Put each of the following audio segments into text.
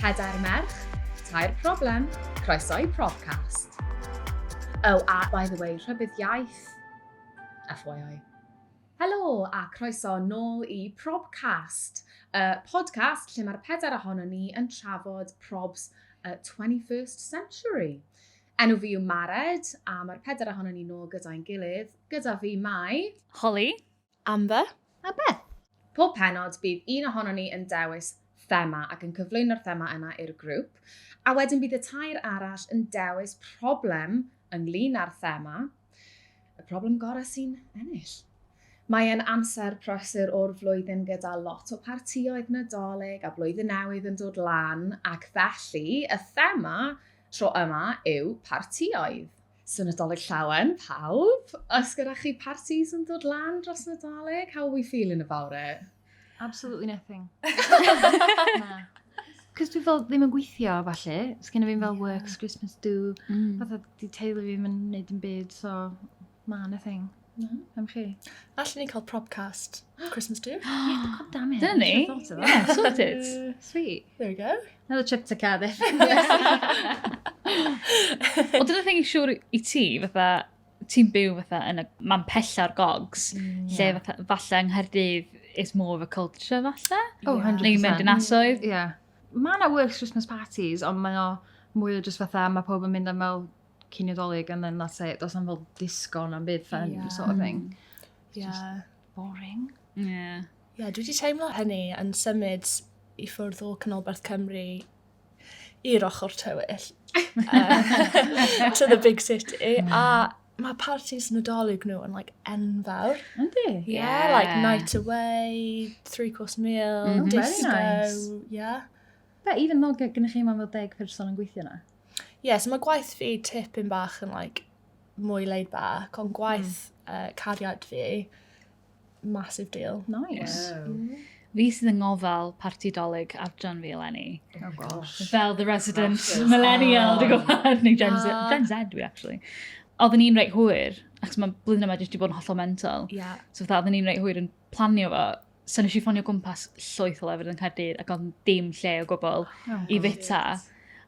Pedair merch, tair problem, croeso i Probcast. Oh, a by the way, rhybydd iaith. FYI. Helo a croeso nôl i Probcast, podcast lle mae'r pedair ohono ni yn trafod probs 21st century. Enw fi yw Mared a mae'r pedair ohono ni nôl gyda'n gilydd, gyda fi Mai, Hollie, Amber a Beth. Pob penod bydd un ohono ni yn dewis thema ac yn cyflwyno'r thema yna i'r grŵp, a wedyn bydd y tair arall yn dewis problem ynglyn â'r thema, y problem gorau sy'n ennill. Mae e'n amser prysur o'r flwyddyn gyda lot o partioedd Nadolig a blwyddyn newydd yn dod lan, ac felly y thema tro yma yw partioedd. So Nadolig llawen, pawb? Os gyda chi parties yn dod lan dros Nadolig? How are we feeling about it? Absolutely nothing. Na. Cos dwi fel ddim yn gweithio, falle. Sgynna fi'n fel works, Christmas do. Fatha di teulu fi ddim yn neud yn byd, so ma, nothing. Am chi? Allen ni cael Probcast Christmas do? God damn it. Dyna ni? Yeah, sorted. Sweet. There we go. Another trip to Cardiff. Wel, dyna thing i siŵr i ti, fatha, ti'n byw fatha yn y man pella'r gogs, lle fatha, falle yng Nghaerdydd is more of a culture, falle? Oh, 100%. Neu mynd yn asoedd? Yeah. Mae yna works Christmas parties, ond mae o mwy o just fatha, mae pob yn mynd am fel cynio Dolig, and then that's it. Does am fel disco na'n byd fun, sort of thing. Yeah. Boring. Yeah. Yeah, dwi wedi teimlo hynny yn symud i ffwrdd o Canolbarth Cymru i'r ochr tywyll. To the big city. A mae parties Nadolig nhw yn like enfawr. Yndi? Yeah, like night away, 3-course meal, disco. Very nice. Yeah. But even though gennych chi ma'n fel 10 person yn gweithio na? Yeah, so mae gwaith fi tipyn bach yn like mwy laid back, ond gwaith cariad fi, massive deal. Nice. Fi sydd yn ngofal parti Dolig Adran fi eleni. Oh gosh. Fel the resident millennial, dwi'n gwybod, neu Gen Z dwi, actually. Oedden ni'n reit hwyr, ac mae blwyddyn yma jyst wedi bod yn hollol mental. Yeah. So fatha, oedden ni'n reit hwyr yn planio fo, so nes i ffonio gwmpas llwyth o lefydd yn Caerdydd, ac oedd dim lle o gwbl i fita.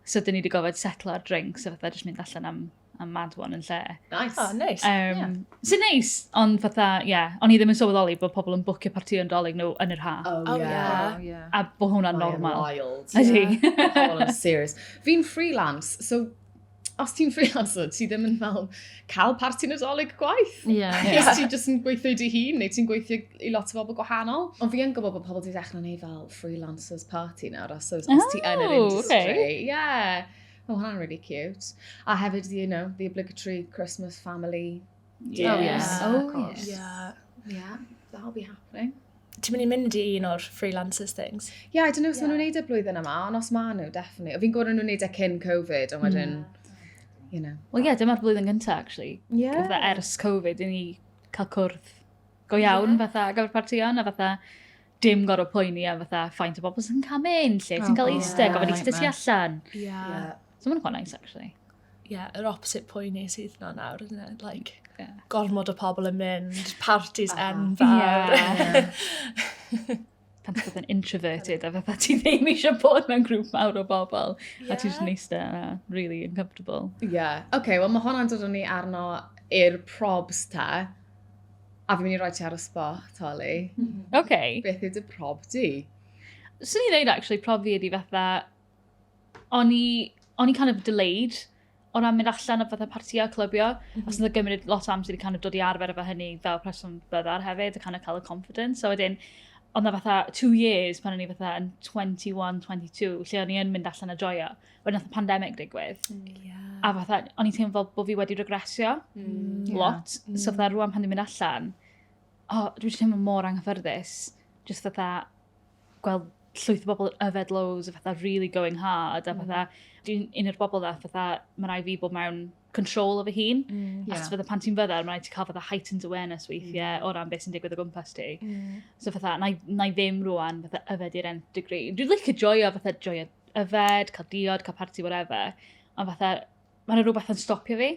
So dyn ni wedi gofod setlo ar drinks, so fatha jyst mynd allan am mad one yn lle. Nice. Oh, nice. Sy'n neis, ond fatha, o'n i ddim yn sylweddoli bod pobl yn bwcio partïon Dolig nhw yn yr haf. Oh, yeah. Yeah. A bod hwnna'n normal. Wild. Ydi. Pobl yn serious. Fi'n freelance, so os ti'n freelancer, ti ddim yn fel cael parti Nadolig gwaith. Yeah. Yes, ti'n just yn gweithio i dy hun, neu ti'n gweithio i lot o bobl gwahanol. Ond fi yn gwybod bod pobl wedi dechrau gwneud fel freelancers party nawr, os ti yn yr industry. Okay. Yeah. Oh, hwnna'n really cute. A hefyd, you know, the obligatory Christmas family dinners. Oh, yes. Of course. Yeah. Yeah, that'll be happening. Ti'n mynd i mynd i un o'r freelancers things? Yeah, I don't know os maen nhw'n neud y blwyddyn yma, ond os maen nhw, definitely. O fi'n gwybod nhw'n neud e cyn Covid, ond wedyn, you know. Wel ie, dyma'r blwyddyn gyntaf, actually. Yeah. Fatha ers Covid, i ni cael cwrdd go iawn, fatha, gyfer partïon, a fatha, dim gorau poeni, a fatha, ffaint o bobl sy'n cael mynd, lle ti'n cael eistedd, gofyn eistedd ti allan. Yeah. So mae'n quite nice, actually. Yeah, yr opposite poeni sydd na nawr, isn't it? Like, Yeah. gormod o pobl yn mynd, parties enfawr. Pan ti'n bod yn introverted, a fatha ti ddim eisiau bod mewn grŵp mawr o bobl, a ti'n just eistedd a really uncomfortable. Yeah. OK, wel mae hwnna'n dod o'n ni arno i'r probs ta. A fi'n mynd i roi ti ar y spot, Hollie. Okay. Beth yw dy prob di? Swn i ddeud, actually, prof fi ydi fatha, o'n i kind of delayed o ran mynd allan o fatha partio, clybio, os yna gymryd lot o amser i kind of dod i arfer efo hynny fel person byddar hefyd, a kind of cael y confidence. So wedyn, ond na fatha 2 years pan o'n i fatha yn 21, 22, lle o'n i yn mynd allan a joio, wedyn nath y pandemic digwydd. A fatha, o'n i'n teimlo fel bod fi wedi regresio lot. So fatha, rwan pan dwi'n mynd allan, dwi wedi teimlo mor anghyffyrddus, just fatha, gweld llwyth o bobl yfed loads, a fatha really going hard, a fatha, dwi'n un o'r bobl dda, fatha, mae rai fi bod mewn control o fy hun. As fatha, pan ti'n fyddar, mae rai ti cael fatha heightened awareness weithiau o ran beth sy'n digwydd o gwmpas ti. So fatha, na i ddim rwan fatha yfed i'r nth degree. Dwi'n licio joio, fatha joio yfed, cael diod, cael party, whatever. Ond fatha, mae'n rhywbeth yn stopio fi.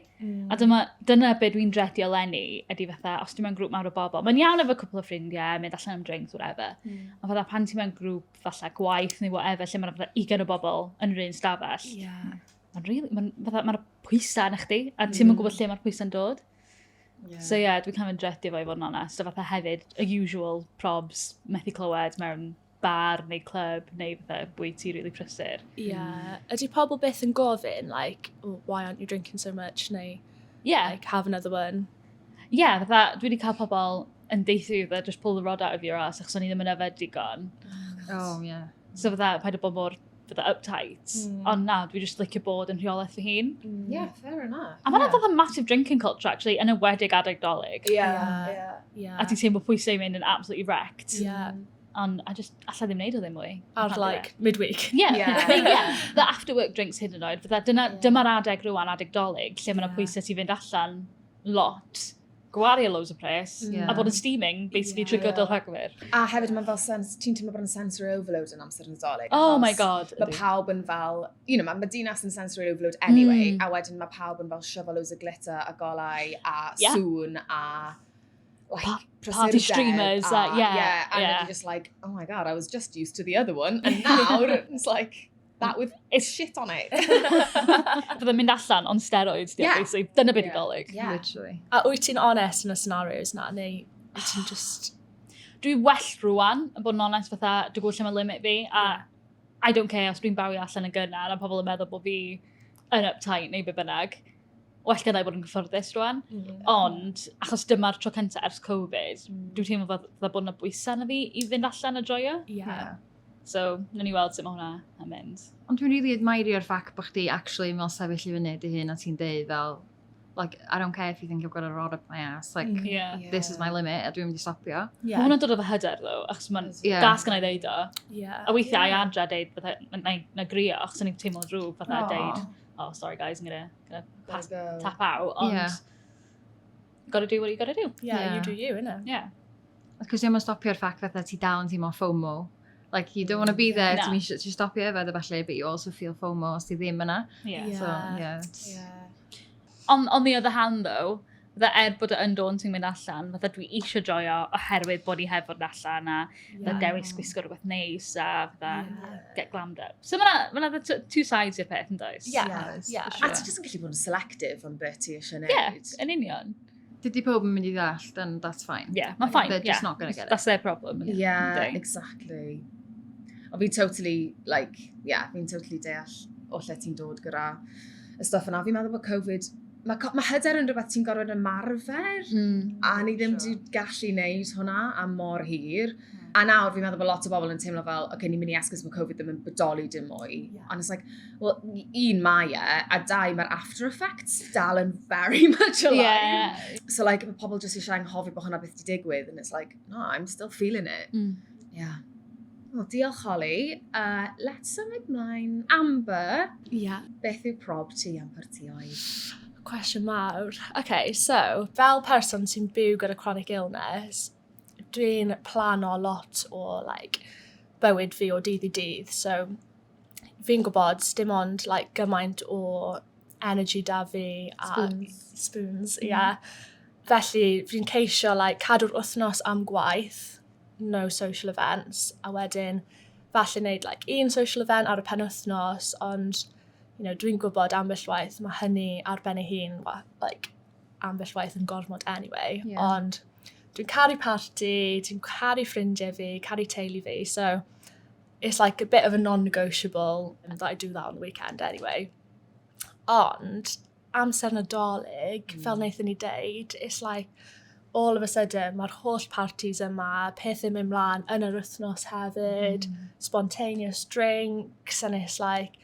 A dyna beth dwi'n dredu o lenni, ydy fatha, os dwi'n mewn grŵp mawr o bobl. Mae'n iawn efo cwpl o ffrindiau, mynd allan am drinks, whatever. Ond fatha pan ti'n mewn grŵp, fatha gwaith neu whatever, lle mae'n fatha 20 o bobl yn yr un stafell. Mae'n pwysau yn chdi, a ti'n mynd gwybod lle mae'r pwysau'n dod. So dwi'n cael mynd dredu fo i fod yn onest. A fatha hefyd, y usual probs, methu clywed mewn bar neu clwb neu fatha bwyd ti really prysur. Ydy pobl byth yn gofyn, like, oh, why aren't you drinking so much, neu like, have another one? Fatha, dwi wedi cael pobl yn deithu that just pull the rod out of your ass achos o'n i ddim yn yfed digon. So fatha, paid o bod mor fatha uptight. Ond na, dwi just licio bod yn rheolaeth fy hun. Fair enough. A mae'n fatha massive drinking culture, actually, yn ywedig adeg Dolig. A ti'n teimlo pwysau mynd yn absolutely wrecked. Ond a just, alla ddim wneud o ddim mwy. Ar, like, midweek. The after work drinks hyd yn oed. Dyma'r adeg rwan, adeg Dolig, lle mae'n pwysau ti fynd allan lot, gwario loads o pres, a bod yn steaming, basically, trwy gydol rhagfyr. A hefyd mae'n fel, ti'n teimlo bod yn sensory overload yn amser yn Dolig. Oh my god. Mae pawb yn fel, mae dinas yn sensory overload anyway, a wedyn mae pawb yn fel shuffle loads o glitter a golau a sŵn a like party streamers, and you're just like, oh my god, I was just used to the other one, and now it's like that with shit on it. Bydd yn mynd allan on steroids, basically. Dyna beth i Dolig. Literally. A wyt ti'n honest yn y scenarios na, neu wyt ti'n just... Dwi well rwan, yn bod yn honest fatha, dwi'n gwybod lle mae limit fi, a I don't care os dwi'n bawi allan yn gynnar, a pobl yn meddwl bod fi yn uptight neu be bynnag. Well gyda'i bod yn gyfforddus rwan. Ond, achos dyma'r tro cyntaf ers Covid, dwi'n teimlo fydda bod yna bwysau na fi i fynd allan a joio. So, nawn ni weld sut mae hwnna yn mynd. Ond dwi'n really admirio'r ffact bod chdi actually fel sefyll i fyny dy hun a ti'n deud fel, like, I don't care if you think I've got a rod up my ass, like, this is my limit, a dwi'n mynd i stopio. Mae hwnna'n dod o fy hyder, ddo, achos mae'n gas gan i ddeud o. A weithiau ai adra deud, na grio, achos ni'n teimlo drwg, fatha deud, oh, sorry guys, I'm gonna tap out, ond gotta do what you gotta do. You do you, innit? Because dwi'n stopio'r ffact fatha ti dal yn teimlo FOMO. Like, you don't want to be there to stopio efo falle, but you also feel FOMO os ti ddim yna. On the other hand, though, fydda bod yn daunting mynd allan, fydda dwi eisiau joio oherwydd bod i hefod allan a fydda dewis gwisgo rhywbeth neis a fydda get glammed up. So mae'na two sides i'r peth yn does? A ti jyst yn gallu bod yn selective am beth ti eisiau neud. Yn union. Dydy pob yn mynd i ddall, then that's fine. Mae'n fine. They're just not going to get it. That's their problem. Exactly. O fi'n totally, fi'n totally deall o lle ti'n dod gyda y stuff yna. Fi'n meddwl bod Covid, mae hyder yn rhywbeth ti'n gorfod ymarfer, a ni ddim wedi gallu neud hwnna am mor hir. A nawr fi'n meddwl bod lot o bobl yn teimlo fel, ni'n mynd i esgus mae Covid ddim yn bodoli dim mwy. And it's like, well, mae a dau, mae'r after effects dal yn very much alive. So like, mae pobl jyst eisiau anghofi bod hwnna beth di digwydd, and it's like, no, I'm still feeling it. Wel, diolch Hollie. Let's symud mlaen. Amber, beth yw prob ti am partioedd? Cwestiwn mawr. Okay, so, fel person sy'n byw gyda chronic illness, dwi'n plano lot o, like, bywyd fi o dydd i dydd. So, fi'n gwybod, dim ond, like, gymaint o energy da fi. Spoons, Felly, fi'n ceisio, like, cadw'r wythnos am gwaith, no social events, a wedyn, falle wneud, like, un social event ar y penwythnos, ond, dwi'n gwybod ambell waith, mae hynny ar ben ei hun, like, ambell waith yn gormod anyway, ond dwi'n caru party, dwi'n caru ffrindiau fi, caru teulu fi, so it's like a bit of a non-negotiable that I do that on the weekend anyway. Ond, amser Nadolig, fel wnaethon ni deud, it's like, all of a sudden, mae'r holl parties yma, pethau mynd mlaen yn yr wythnos hefyd, spontaneous drinks, and it's like,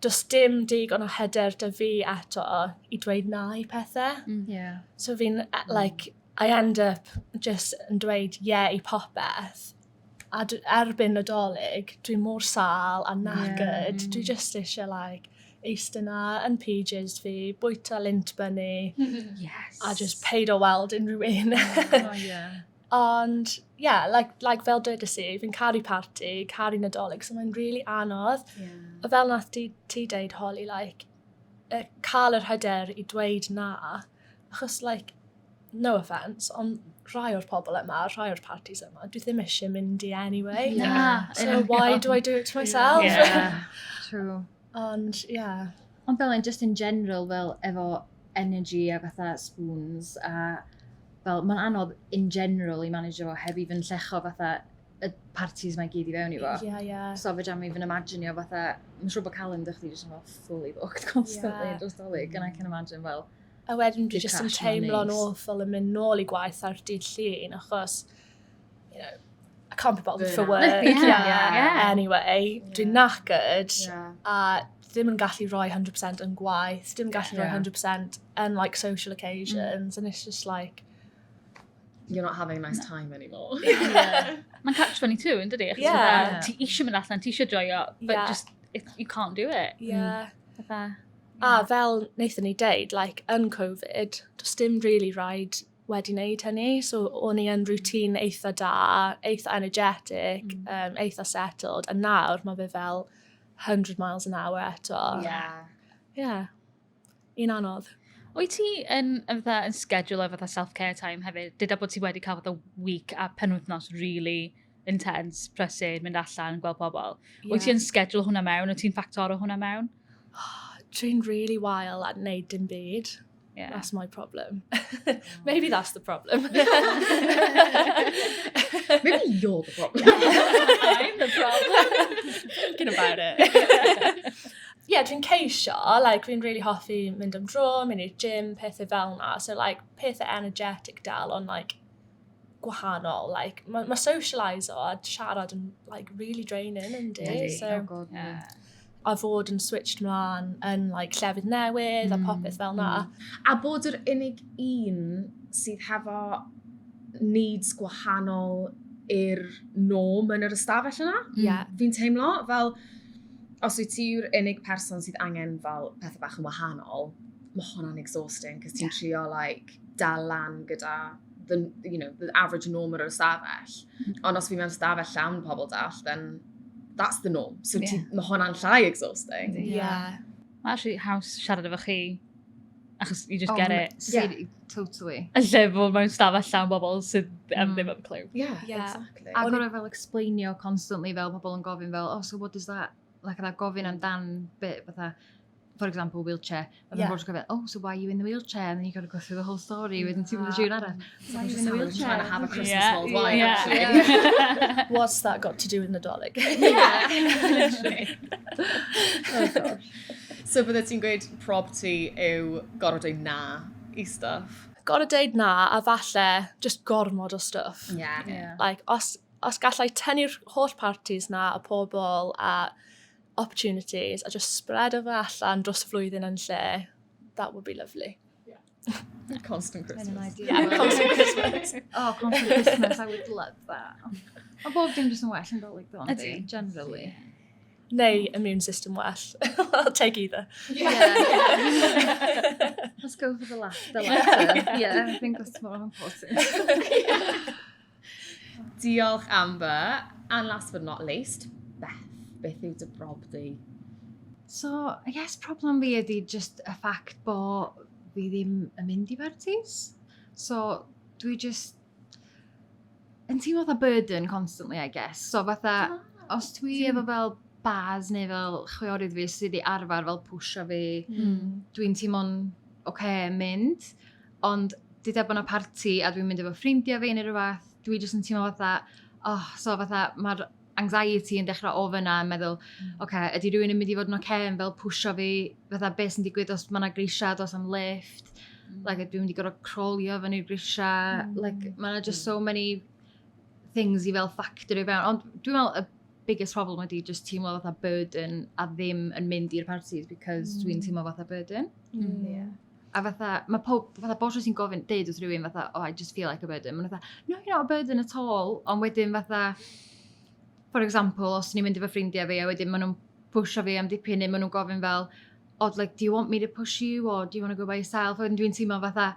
does dim digon o hyder dy fi eto i dweud na i pethau. So fi'n, like, I end up just yn dweud i popeth. A erbyn Nadolig, dwi'n mor sal a knackered. Dwi just eisiau, like, eist yna yn PJs fi, bwyta lint bunny, a just paid o weld unrhyw un. Ond, like fel dweud si, fi'n caru party, caru Nadolig, so mae'n really anodd. A fel nath ti deud, Hollie, like, cael yr hyder i dweud na, achos, like, no offence, ond rhai o'r pobl yma, rhai o'r parties yma, dwi ddim eisiau mynd i anyway. Na. So why do I do it to myself? Yeah, true. Ond, yeah. Ond fel yn just in general, fel efo energy a fatha spoons, a fel, mae'n anodd in general i manage o heb even llecho fatha y parties mae gyd i fewn i fo. Yeah. So fe jam even imagine o fatha, mae'n siŵr bod calendar chdi jyst yn fel fully booked constantly dros Dolig, and I can imagine fel, A wedyn dwi Big jyst yn crash yn teimlo'n neis. awful yn mynd nôl i gwaith ar dydd llun, achos, you know, I can't be bothered for Burnout. work. Yeah. Anyway, dwi'n knackered, Yeah. a ddim yn gallu rhoi 100% yn gwaith, ddim yn gallu rhoi Yeah. 100% yn, like, social occasions, and it's just like, You're not having a nice time anymore. Mae'n catch 22, yn dydi? Yeah. Ti eisiau mynd allan, ti eisiau joio, but Yeah. just, you can't do it. yeah. Fatha, A fel wnaethon ni deud, like, yn Covid, does dim really rhaid wedi wneud hynny, so o'n i yn routine eitha da, eitha energetic, eitha settled, a nawr mae fe fel 100 miles an hour eto. Yeah. Yeah. Un anodd. Wyt ti yn schedule o fatha self-care time hefyd? Dyda bod ti wedi cael fatha week a penwythnos really intense, prysur, mynd allan, gweld pobl. Wyt ti yn schedule hwnna mewn? Wyt ti'n ffactor o hwnna mewn? Dwi'n really wael at wneud dim byd. Yeah. That's my problem. Maybe that's the problem. Maybe you're the problem. I'm the problem. Thinking about it. Yeah, dwi'n ceisio, like, dwi'n really hoffi mynd am dro, mynd i'r gym, pethau fel na. So, like, pethau energetic dal, ond, like, gwahanol. Like, mae socialiso a siarad yn, like, really draining, yndi? Yndi. So, God, Yeah. a fod yn switched mlaen yn, like, llefydd newydd a popeth fel na. A bod yr unig un sydd hefo needs gwahanol i'r norm yn yr ystafell yna. Yeah. Fi'n teimlo fel, os wyt ti yw'r unig person sydd angen fel pethau bach yn wahanol, mae hwnna'n exhausting, cos ti'n trio, like, dal lan gyda the average norm yr ystafell. Ond os fi mewn ystafell llawn pobl dall, then that's the norm. So mae hwnna'n llai exhausting. Yeah. Mae'n actually haws siarad efo chi, achos you just get it. Totally. Y lle bod mewn stafell llawn bobl sydd ddim yn clue. Yeah, Yeah. exactly. A gorau fel explainio constantly fel pobl yn gofyn fel, oh, so what is that? Like, that gofyn amdan bit, fatha, for example, wheelchair. And then gofyn, oh, so why are you in the wheelchair? And then you got to go through the whole story with ti'n mynd y siwr arall. Why are you in the wheelchair? Trying to have a Christmas Yeah. mulled wine, Yeah. actually. What's that got to do with Nadolig? Yeah, literally. Oh, gosh. So bydde ti'n gweud prob ti yw gorfod dweud na i stuff? Gotta deud na, a falle just gormod o stuff. Yeah. Like, os gallai tynnu'r holl parties na, a pobl, a opportunities, a just spread o fe allan dros y flwyddyn yn lle, that would be lovely. Constant Christmas. Yeah, constant Christmas. Oh, constant Christmas, I would love that. A bob dim jyst yn well yn Dolig ddo, yndi, generally. Neu immune system well. I'll take either. Yeah. Let's go for the latter. Yeah, I think that's more important. Diolch Amber. And last but not least, Beth. Beth yw dy brob di? So, I guess problem fi ydi just y ffact bo fi ddim yn mynd i parties. So, dwi just yn teimlo fatha burden constantly, I guess. So, fatha, os dwi efo fel bars neu fel chwiorydd fi sydd i arfer fel pwysio fi, dwi'n teimlo'n yn mynd. Ond, dyda bod yna party a dwi'n mynd efo ffrindiau fi neu rhywbeth, dwi just yn teimlo fatha, so fatha, mae'r anxiety yn dechrau o fyna yn meddwl, ydy rhywun yn mynd i fod yn yn fel pwysio fi, fatha beth sy'n digwydd os mae yna grisiad, os am lift, like, dwi'n mynd i gorau crolio fyny'r grisiau, like, mae yna just so many things i fel factor i fewn, ond dwi'n meddwl y biggest problem ydi just teimlo fatha burden a ddim yn mynd i'r parties because dwi'n teimlo fatha burden. A fatha, mae fatha bod sy'n gofyn, deud wrth rhywun fatha, I just feel like a burden. Mae'n fatha, no, you're not a burden at all. Ond wedyn fatha, for example, os ni'n mynd efo ffrindiau fi, a wedyn maen nhw'n pwysio fi am dipyn, neu maen nhw'n gofyn fel, like, do you want me to push you, or do you want to go by yourself? Wedyn dwi'n teimlo fatha,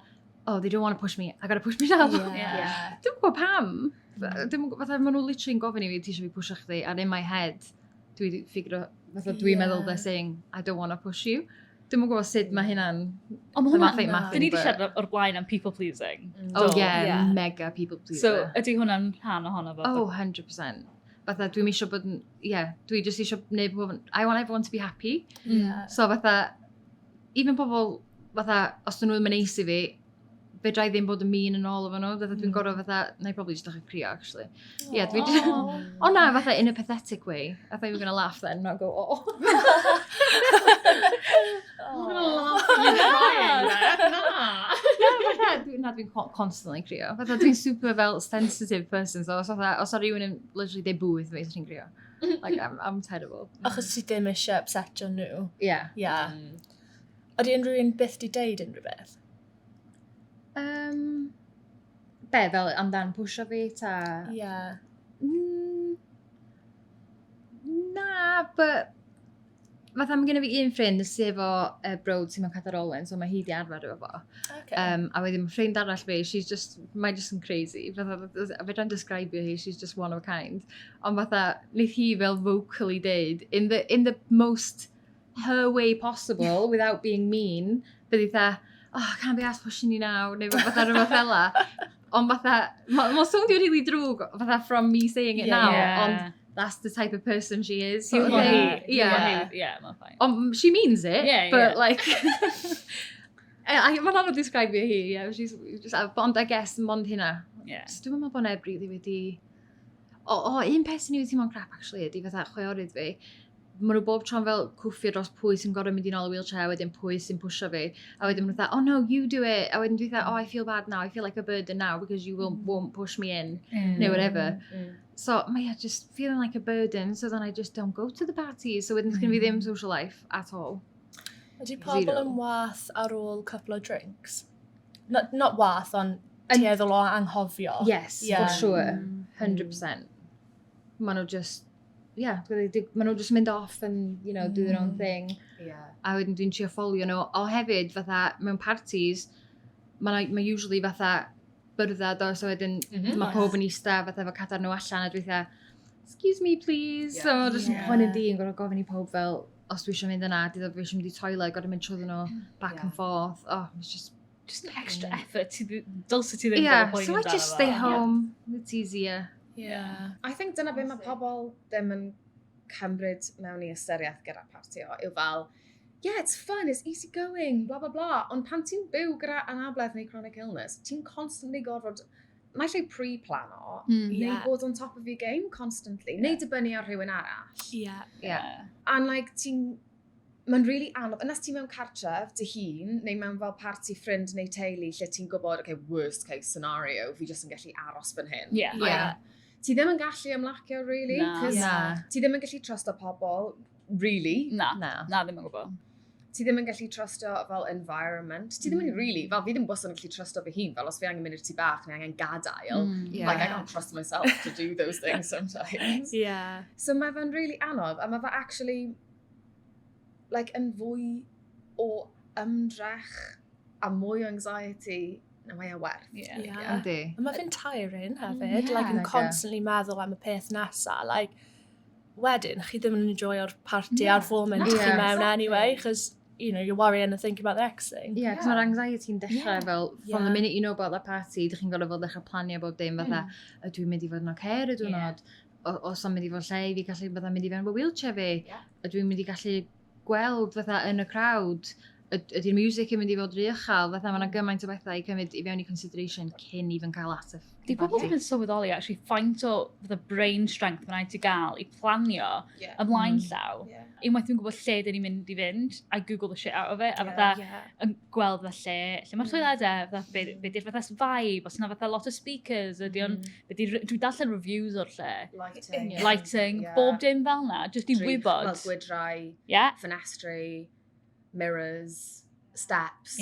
they don't want to push me, I gotta push myself. Yeah. Dwi'n gwybod pam. Fatha, maen nhw literally'n gofyn i fi, ti eisiau fi pwysio chdi, and in my head, dwi'n meddwl they're saying, I don't want to push you. Dwi'n gwybod sut mae hynna'n... Ond mae hwnna'n... Mathing, Dyn ni wedi but- siarad o'r blaen am people pleasing. Oh Do. yeah, mega people pleaser. So, ydy hwnna'n rhan ohono fo? Oh, 100%. Fatha, dwi'n eisiau bod yn... Yeah, dwi just eisiau gwneud pobl... I want everyone to be happy. Yeah. So fatha, even pobl, fatha, os dyn nhw'n mynd neis i fi, fedra I ddim bod yn mean yn ôl efo nhw. Fatha, dwi'n gorfod fatha... Na I probably just dechrau crio, actually. Yeah, dwi just... O na, fatha, in a pathetic way. I thought you were going to laugh then, not go, oh. I'm gonna laugh at you crying there. Na. Dwi'n constantly crio. Fatha, dwi'n super fel sensitive person, so os o rhywun yn literally deud bwyth fi, so ti'n crio. Like, I'm terrible. Achos ti ddim eisiau upsetio nhw. Yeah. Yeah. Ydy unrhyw un byth di deud unrhyw beth? Be, fel amdan pwysio fi, ta... Yeah. Na, but... Fatha, mae gennym fi un ffrind sydd efo brod sy'n mewn cadarolyn, so mae hi di arfer efo fo. Okay. A wedyn mae ffrind arall fi, mae just yn crazy. Fatha, fedrai'n describio hi, she's just one of a kind. Ond fatha, wneud hi fel vocally deud, in the most her way possible, without being mean, byddi dda, oh, I can't be asked pushing you now, neu fatha rhywbeth fel la. Ond fatha, mae'n soundio really drwg, fatha from me saying it now, ond that's the type of person she is. So, Yeah, mae'n fine. She means it, but Yeah. like... Mae'n anodd describio hi, yeah. She's just, ond I guess, mond hynna. Yeah. Dwi'n meddwl bod neb rili wedi... un peth sy'n wedi teimlo'n crap, actually, ydy fatha chweorydd fi. Maen nhw bob tron fel cwffio dros pwy sy'n gorau mynd i nôl y wheelchair, wedyn pwy sy'n pwysio fi. A wedyn maen nhw dda, oh no, you do it. A wedyn dwi'n dda, I feel bad now, I feel like a burden now because you won't push me in, neu whatever. So, mae just feeling like a burden, so then I just don't go to the parties. So wedyn sgyn fi ddim social life at all. Ydy pobl yn wath ar ôl couple of drinks? Not wath, ond tueddol o anghofio. Yes, for sure. 100%. Maen nhw just... Yeah, maen nhw just mynd off and, you know, do their own thing. Yeah. A wedyn dwi'n trio ffolio nhw. O hefyd, fatha, mewn parties, mae usually fatha byrddad o, so wedyn mae pob yn eista fatha efo cadar nhw allan a dwi'n dda, excuse me please. So just poen yn di yn gorau gofyn i pob fel, os dwi eisiau mynd yna, dydw fi eisiau mynd i toilet, gorau mynd trwy nhw back and forth. Oh, it's just extra effort. Dylse ti ddim yeah, poeni so I just stay home. It's easier. Yeah. I think dyna be mae pobl ddim yn cymryd mewn i ystyriaeth gyda partio. Yw fel, yeah, it's fun, it's easy going, blah, blah, blah. Ond pan ti'n byw gyda anabledd neu chronic illness, ti'n constantly gorfod, naill ei pre-plano, neu bod on top of your game constantly, neu dibynnu ar rhywun arall. Yeah. And like, mae'n really anodd, ynas ti mewn cartref dy hun, neu mewn fel parti ffrind neu teulu, lle ti'n gwybod, okay, worst case scenario, fi jyst yn gallu aros fan hyn. Yeah. Ti ddim yn gallu ymlacio, really, cos ti ddim yn gallu trusto pobl, really. Na, ddim yn gwybod. Ti ddim yn gallu trusto fel environment. Ti ddim yn really, fel fi ddim bwysyn yn gallu trusto fy hun, fel os fi angen mynd i'r tu bach neu angen gadael. Like, I can't trust myself to do those things sometimes. Yeah. So mae fe'n really anodd, a mae fe actually, like, yn fwy o ymdrech a mwy o anxiety na mae e werth. Yndi. A mae fe'n tiring hefyd, like yn constantly meddwl am y peth nesa, like, wedyn, chi ddim yn enjoyo'r party a'r foment chi mewn anyway, because, you know, you're worrying and thinking about the next thing. Yeah, cos mae'r anxiety'n dechrau fel, from the minute you know about the party, ydych chi'n gorfod fel dechrau planio bob dim, fatha, ydw i'n mynd i fod yn oce ar y diwrnod, os o'n mynd i fod lle i fi gallu bydda mynd i fewn o wheelchair fi, ydw i'n mynd i gallu gweld fatha yn y crowd, ydy'r music yn mynd i fod rhy uchel, fatha mae'na gymaint o bethau i cymryd i fewn i consideration cyn i fy'n cael ataf. Di pobl ddim yn sylweddoli, actually, faint o the brain strength mae'n rhaid i gael i planio ymlaen llaw. Unwaith dwi'n gwybod lle dyn ni'n mynd i fynd, I Google the shit out of it, a fatha yn gweld fatha lle mae'r toiledau, fatha be di'r fatha vibe, os yna fatha lot o speakers, dwi'n darllen reviews o'r lle. Lighting, bob dim fel na, just i wybod. Fel gwydrau, ffenestri, mirrors, steps.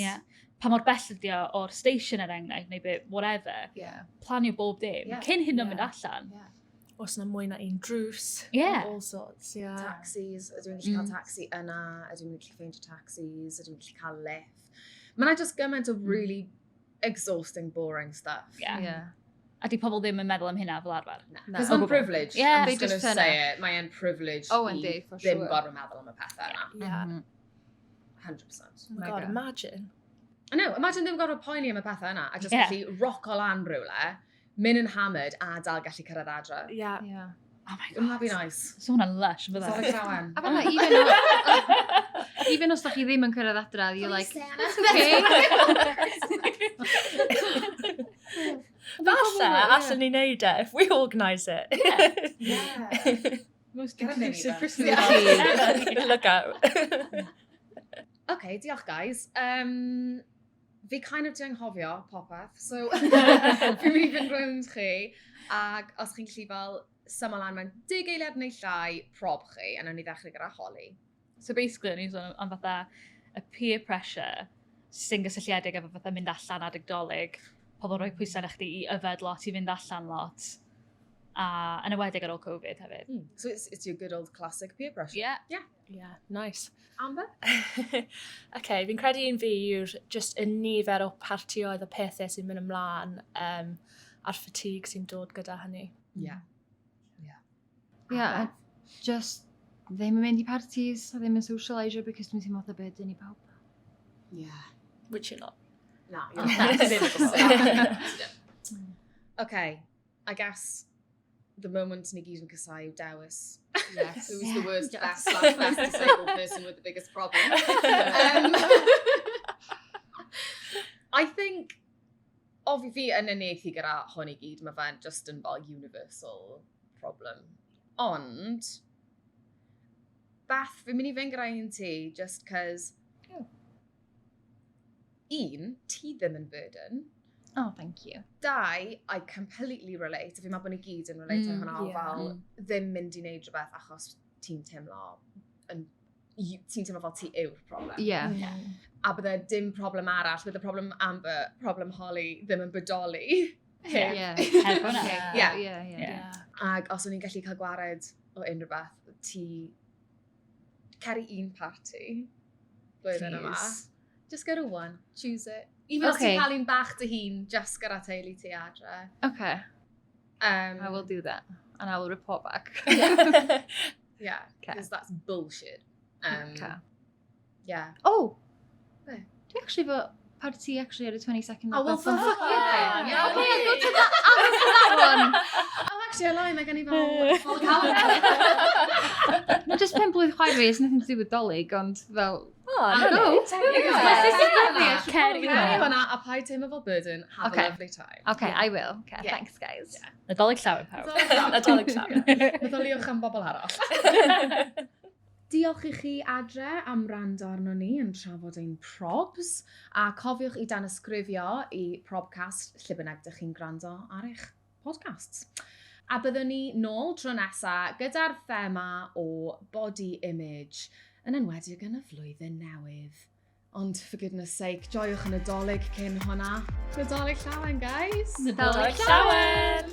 Pa mor bell ydi o'r station er enghraifft, neu bit, whatever. Planio bob dim, cyn hyn o'n mynd allan. Os yna mwy na un drws, all sorts, Taxis, ydw i'n gallu cael taxi yna, ydw i'n gallu ffeindio taxis, ydw i'n gallu cael lift. Mae'n just gymaint of really exhausting, boring stuff. A di pobl ddim yn meddwl am hynna fel arfer. Because I'm privileged. Yeah, I'm just going to say it. Mae'n privileged i ddim gorfod meddwl am y pethau yna. 100%. Oh my god, imagine. I know, imagine ddim gorfod poeni am y pethau yna, a just Yeah. gallu roco lan rhywle, mynd yn hammered, a dal gallu cyrraedd adre. Yeah. Yeah. Oh my Wouldn't that god. be nice? So hwnna'n lush, fydda. Dolig llawen. A fatha, even os da chi ddim yn cyrraedd adra, you're like, That's okay. Falle, allan ni neud e, if we organise it. Yeah. Most Get a mini inclusive bus. facility. Look out. OK, diolch guys. Fi kind of di anghofio popeth, so fi'n mynd i fynd rownd chi, ac os chi'n gallu fel symud lan mewn 10 eiliad neu llai prob chi, a nawn ni ddechrau gyda Hollie. So basically, o'n i'n sôn am fatha y peer pressure sy'n gysylltiedig efo fatha mynd allan adeg Dolig, pobl rhoi pwysau na chdi i yfed lot, i fynd allan lot, a yn ywedig ar ôl Covid hefyd. So it's your good old classic peer pressure. Yeah. Yeah, nice. Amber? OK, fi'n credu un fi yw'r just y nifer o partioedd o pethau sy'n mynd ymlaen a'r fatigue sy'n dod gyda hynny. Yeah. Yeah, a just ddim yn mynd i parties, a ddim yn socialisio, because dwi'n teimlo fatha byd yn i pawb. Yeah. Which you're not. No, you're not. OK, I guess the moment ni gyd yn cysau yw dewis. Yes. Who's the worst, best, best disabled person with the biggest problem? I think, fi yn unieithu gyda hwn i gyd, mae fe'n just yn fel universal problem. Ond, Beth, fi'n mynd i fynd gyda un ti, just cos, un, ti ddim yn burden. Oh, thank you. 2, I completely relate. Fi'n meddwl bod ni gyd yn relate hwnna o fel ddim mynd i wneud rhywbeth achos ti'n teimlo fel ti yw'r problem. Yeah. A bydde dim problem arall, bydde problem Amber, problem Hollie ddim yn bodoli. Yeah. Heb hwnna. Yeah. Ac os o'n i'n gallu cael gwared o unrhyw beth, ti ceri un party blwyddyn yma. Just go to one, choose it. Even os ti'n cael un bach dy hun, just gyda teulu ti adre. Okay. I will do that. And I will report back. Yeah, because that's bullshit. Okay. Yeah. Oh! Be? Dwi actually fo party actually ar y 22nd. Oh, well, for fuck yeah. Yeah, okay, I'll go to that one. Oh, actually, I lie, mae gen i fel full calendar. No, just pen blwydd chwaer fi, it's nothing to do with Dolig, ond fel... Oh, go. Ceri hwnna, a paid teimlo fel burden, have a lovely time. Okay, I will. Okay, thanks guys. Nadolig llawer pawb. Nadolig llawer. Naddoliwch am bobl arall. Diolch i chi adre am rando arno ni yn trafod ein probs, a cofiwch i dan ysgrifio i Probcast lle bynnag ydych chi'n gwrando ar eich podcasts. A byddwn ni nôl tro nesa gyda'r thema o body image yn enwedig yn y flwyddyn newydd. Ond, for goodness sake, joiwch yn y Dolig cyn hwnna. Nadolig llawen, guys! Nadolig llawen!